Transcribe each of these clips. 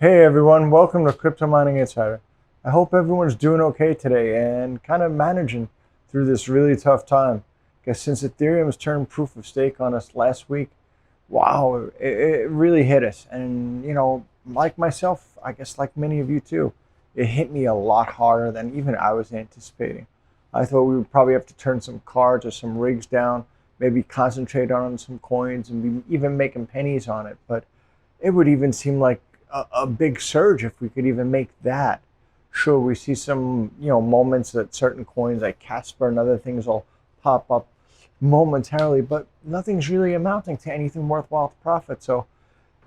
Hey everyone, welcome to Crypto Mining Insider. I hope everyone's doing okay today and kind of managing through this really tough time. Because since Ethereum's turned proof of stake on us last week, wow, it really hit us. And like myself, I guess like many of you too, it hit me a lot harder than even I was anticipating. I thought we would probably have to turn some cards or some rigs down, maybe concentrate on some coins and be even making pennies on it. But it would even seem like a big surge if we could even make that. Sure, we see some moments that certain coins like Casper and other things will pop up momentarily, but nothing's really amounting to anything worthwhile to profit. So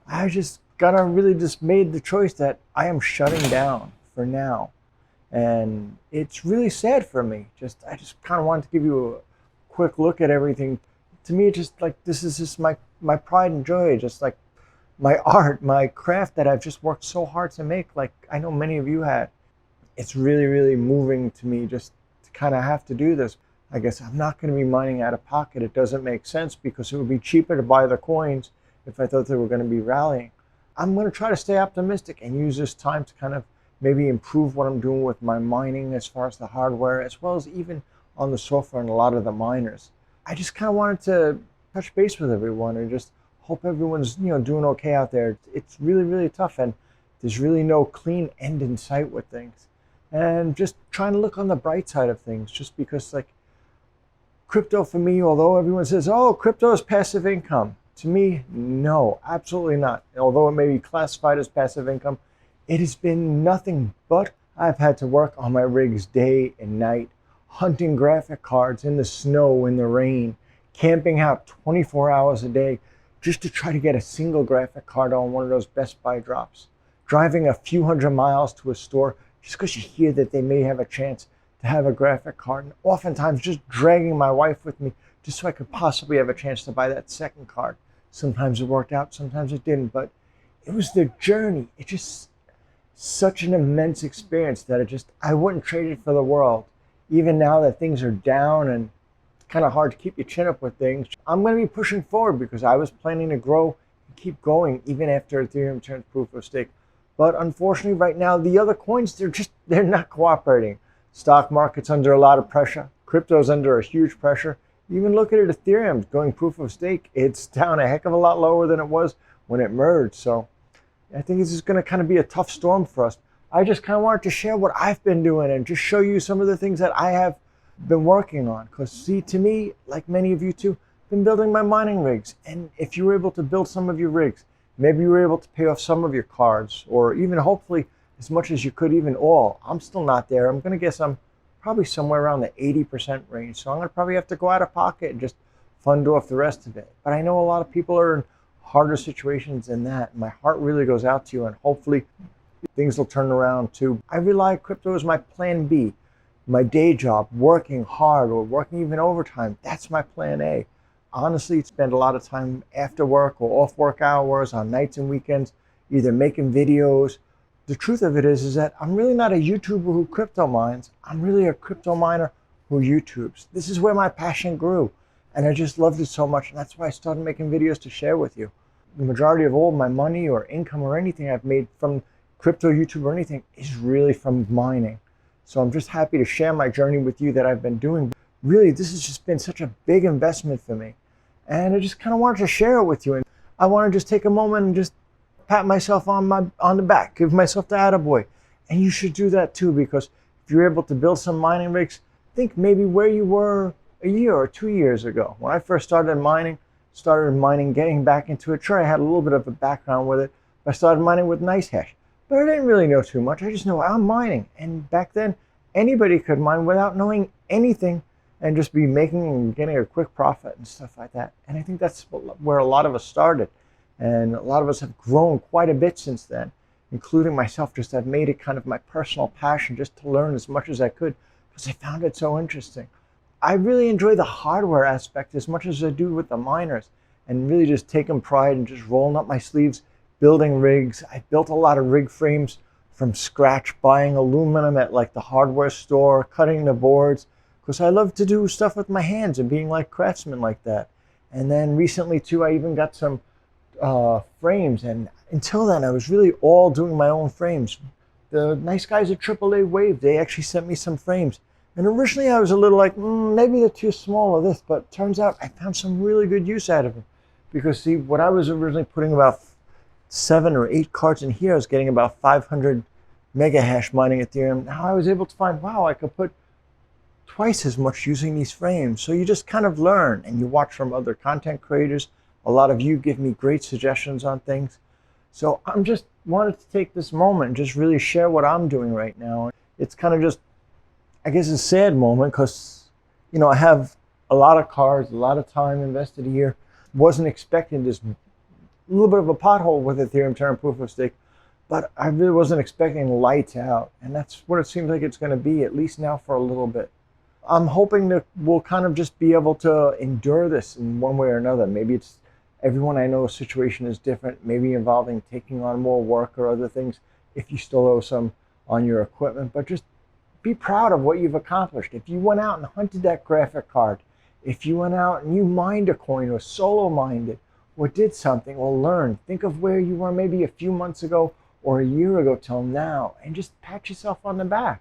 I just gotta really just made the choice that I am shutting down for now, and it's really sad for me. I just kind of wanted to give you a quick look at everything. To me, just like this is just my pride and joy, just like my art, my craft that I've just worked so hard to make, like I know many of you had. It's really, really moving to me just to kind of have to do this. I guess I'm not going to be mining out of pocket. It doesn't make sense because it would be cheaper to buy the coins if I thought they were going to be rallying. I'm going to try to stay optimistic and use this time to kind of maybe improve what I'm doing with my mining as far as the hardware, as well as even on the software and a lot of the miners. I just kind of wanted to touch base with everyone and just hope everyone's doing okay out there. It's really, really tough, and there's really no clean end in sight with things. And just trying to look on the bright side of things, just because like crypto for me, although everyone says, oh, crypto is passive income, to me, no, absolutely not. Although it may be classified as passive income, it has been nothing but I've had to work on my rigs day and night, hunting graphic cards in the snow, in the rain, camping out 24 hours a day, just to try to get a single graphic card on one of those Best Buy drops. Driving a few hundred miles to a store just because you hear that they may have a chance to have a graphic card. And oftentimes just dragging my wife with me just so I could possibly have a chance to buy that second card. Sometimes it worked out, sometimes it didn't, but it was the journey. It just such an immense experience that I wouldn't trade it for the world. Even now that things are down and kind of hard to keep your chin up with things, I'm going to be pushing forward because I was planning to grow and keep going even after Ethereum turns proof of stake. But unfortunately, right now, the other coins, they're not cooperating. Stock market's under a lot of pressure. Crypto's under a huge pressure. Even look at it, Ethereum's going proof of stake. It's down a heck of a lot lower than it was when it merged. So I think this is going to kind of be a tough storm for us. I just kind of wanted to share what I've been doing and just show you some of the things that I have been working on. Because see, to me, like many of you too, been building my mining rigs. And if you were able to build some of your rigs, maybe you were able to pay off some of your cards, or even hopefully as much as you could, even all. I'm still not there. I'm going to guess I'm probably somewhere around the 80% range. So I'm going to probably have to go out of pocket and just fund off the rest of it. But I know a lot of people are in harder situations than that. My heart really goes out to you, and hopefully things will turn around too. I rely on crypto as my plan B. My day job, working hard or working even overtime, that's my plan A. Honestly, spend a lot of time after work or off work hours on nights and weekends, either making videos. The truth of it is that I'm really not a YouTuber who crypto mines. I'm really a crypto miner who YouTubes. This is where my passion grew, and I just loved it so much, and that's why I started making videos to share with you. The majority of all my money or income or anything I've made from crypto, YouTube, or anything is really from mining. So I'm just happy to share my journey with you that I've been doing. Really, this has just been such a big investment for me. And I just kind of wanted to share it with you. And I want to just take a moment and just pat myself on the back, give myself the attaboy. And you should do that too, because if you're able to build some mining rigs, think maybe where you were a year or 2 years ago. When I first started mining, getting back into it. Sure, I had a little bit of a background with it. I started mining with NiceHash. But I didn't really know too much. I just know I'm mining. And back then, anybody could mine without knowing anything and just be making and getting a quick profit and stuff like that. And I think that's where a lot of us started. And a lot of us have grown quite a bit since then, including myself. Just I've made it kind of my personal passion just to learn as much as I could because I found it so interesting. I really enjoy the hardware aspect as much as I do with the miners, and really just taking pride and just rolling up my sleeves, building rigs. I built a lot of rig frames from scratch, buying aluminum at like the hardware store, cutting the boards, because I love to do stuff with my hands and being like craftsmen like that. And then recently too, I even got some frames, and until then I was really all doing my own frames. The nice guys at AAA Wave, they actually sent me some frames, and originally I was a little like, maybe they're too small or this, but turns out I found some really good use out of them. Because see, what I was originally putting about 7 or 8 cards in here, I was getting about 500 mega hash mining Ethereum. Now I was able to find, wow, I could put twice as much using these frames. So you just kind of learn, and you watch from other content creators. A lot of you give me great suggestions on things. So I'm just wanted to take this moment and just really share what I'm doing right now. It's kind of just, I guess, a sad moment because, you know, I have a lot of cards, a lot of time invested here. Wasn't expecting this little bit of a pothole with Ethereum turn proof of stake, but I really wasn't expecting lights out. And that's what it seems like it's going to be, at least now for a little bit. I'm hoping that we'll kind of just be able to endure this in one way or another. Maybe it's everyone I know situation is different, maybe involving taking on more work or other things if you still owe some on your equipment. But just be proud of what you've accomplished. If you went out and hunted that graphic card, if you went out and you mined a coin or solo mined it or did something or learned, think of where you were maybe a few months ago or a year ago till now, and just pat yourself on the back.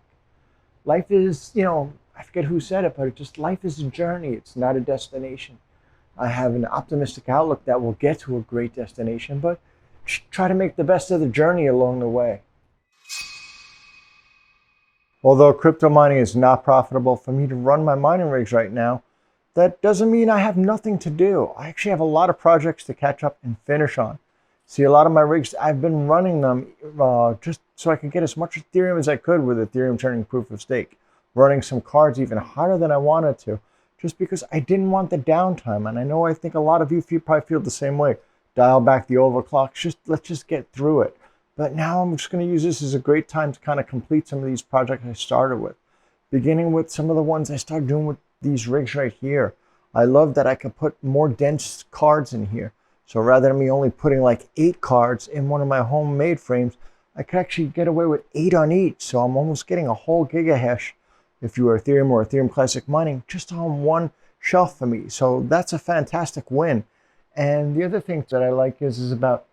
Life is, you know, I forget who said it, but just life is a journey. It's not a destination. I have an optimistic outlook that we'll get to a great destination, but try to make the best of the journey along the way. Although crypto mining is not profitable for me to run my mining rigs right now, that doesn't mean I have nothing to do. I actually have a lot of projects to catch up and finish on. See, a lot of my rigs, I've been running them just so I could get as much Ethereum as I could with Ethereum turning proof of stake. Running some cards even harder than I wanted to, just because I didn't want the downtime. And I think a lot of you probably feel the same way. Dial back the overclocks, let's just get through it. But now I'm just going to use this as a great time to kind of complete some of these projects I started with. Beginning with some of the ones I started doing with these rigs right here. I love that I can put more dense cards in here. So rather than me only putting like 8 cards in one of my homemade frames, I could actually get away with 8 on each. So I'm almost getting a whole gigahash, if you are Ethereum or Ethereum Classic mining, just on one shelf for me. So that's a fantastic win. And the other thing that I like is about,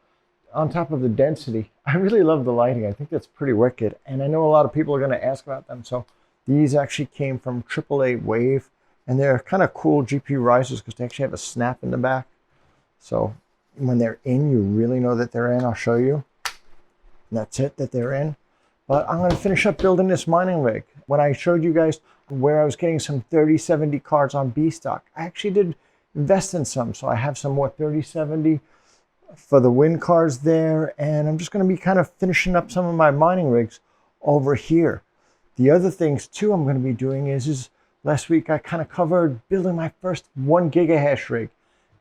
on top of the density, I really love the lighting. I think that's pretty wicked. And I know a lot of people are going to ask about them. So these actually came from AAA Wave. And they're kind of cool GPURisers because they actually have a snap in the back. So when they're in, you really know that they're in. I'll show you. And that's it, that they're in. But I'm going to finish up building this mining rig. When I showed you guys where I was getting some 3070 cards on B-Stock, I actually did invest in some. So I have some more 3070 for the win cards there. And I'm just going to be kind of finishing up some of my mining rigs over here. The other things too I'm going to be doing is last week I kind of covered building my first 1 gigahash rig.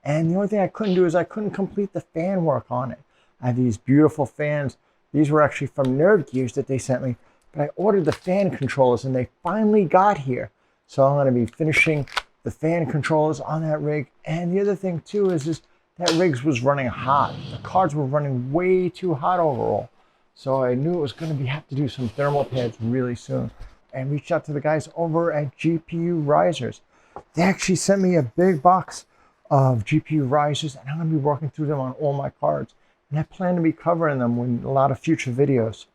And the only thing I couldn't do is I couldn't complete the fan work on it. I have these beautiful fans. These were actually from Nerd Gears that they sent me. But I ordered the fan controllers and they finally got here. So I'm going to be finishing the fan controllers on that rig. And the other thing too is that rig was running hot. The cards were running way too hot overall. So I knew it was going to have to do some thermal pads really soon. And reached out to the guys over at GPURisers. They actually sent me a big box of GPURisers, and I'm going to be working through them on all my cards. And I plan to be covering them in a lot of future videos.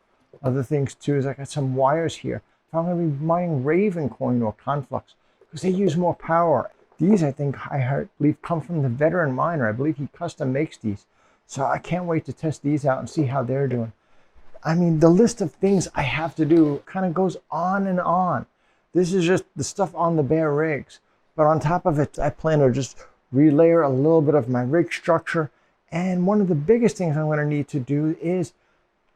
Other things too is I got some wires here. I'm going to be mining Raven coin or Conflux because they use more power. These, I believe, come from the veteran miner. I believe he custom makes these. So I can't wait to test these out and see how they're doing. I mean, the list of things I have to do kind of goes on and on. This is just the stuff on the bare rigs. But on top of it, I plan to just relayer a little bit of my rig structure. And one of the biggest things I'm going to need to do is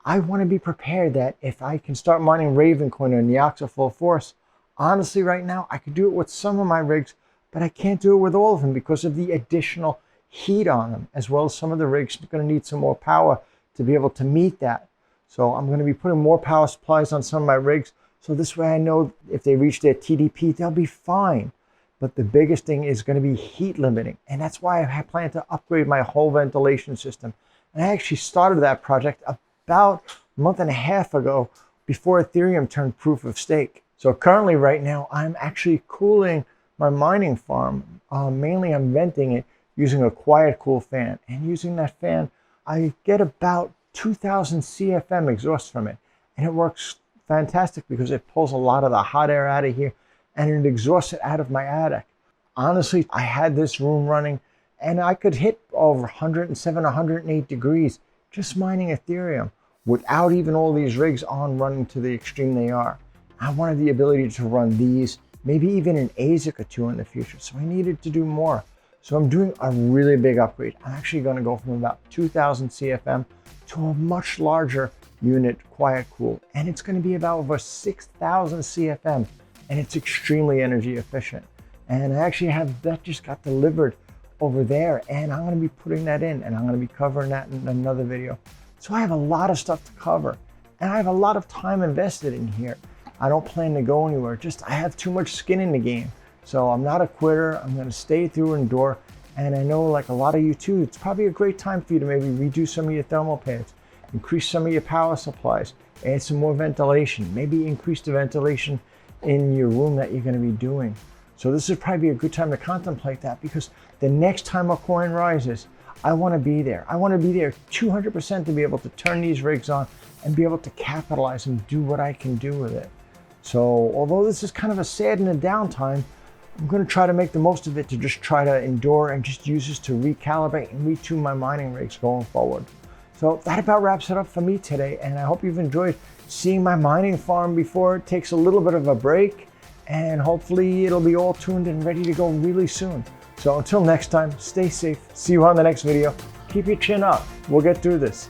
I want to be prepared that if I can start mining Ravencoin or Nyaxa full force, honestly right now, I could do it with some of my rigs, but I can't do it with all of them because of the additional heat on them, as well as some of the rigs are going to need some more power to be able to meet that. So I'm going to be putting more power supplies on some of my rigs. So this way I know if they reach their TDP, they'll be fine. But the biggest thing is going to be heat limiting. And that's why I plan to upgrade my whole ventilation system. And I actually started that project about a month and a half ago before Ethereum turned proof of stake. So currently right now, I'm actually cooling my mining farm. Mainly I'm venting it using a quiet cool fan. And using that fan, I get about 2000 CFM exhaust from it. And it works fantastic because it pulls a lot of the hot air out of here and it exhausts it out of my attic. Honestly, I had this room running and I could hit over 107, 108 degrees just mining Ethereum without even all these rigs on running to the extreme they are. I wanted the ability to run these, maybe even an ASIC or two in the future. So I needed to do more. So I'm doing a really big upgrade. I'm actually going to go from about 2000 CFM to a much larger unit, quiet cool. And it's going to be about over 6000 CFM. And it's extremely energy efficient. And I actually have that just got delivered over there. And I'm going to be putting that in and I'm going to be covering that in another video. So I have a lot of stuff to cover. And I have a lot of time invested in here. I don't plan to go anywhere. Just I have too much skin in the game. So I'm not a quitter. I'm going to stay through and endure. And I know like a lot of you too, it's probably a great time for you to maybe redo some of your thermal pads, increase some of your power supplies, add some more ventilation, maybe increase the ventilation in your room that you're going to be doing. So this is probably a good time to contemplate that because the next time a coin rises, I want to be there. I want to be there 200% to be able to turn these rigs on and be able to capitalize and do what I can do with it. So although this is kind of a sad and a downtime, I'm going to try to make the most of it to just try to endure and just use this to recalibrate and retune my mining rigs going forward. So that about wraps it up for me today. And I hope you've enjoyed seeing my mining farm before it takes a little bit of a break. And hopefully it'll be all tuned and ready to go really soon. So until next time, stay safe. See you on the next video. Keep your chin up. We'll get through this.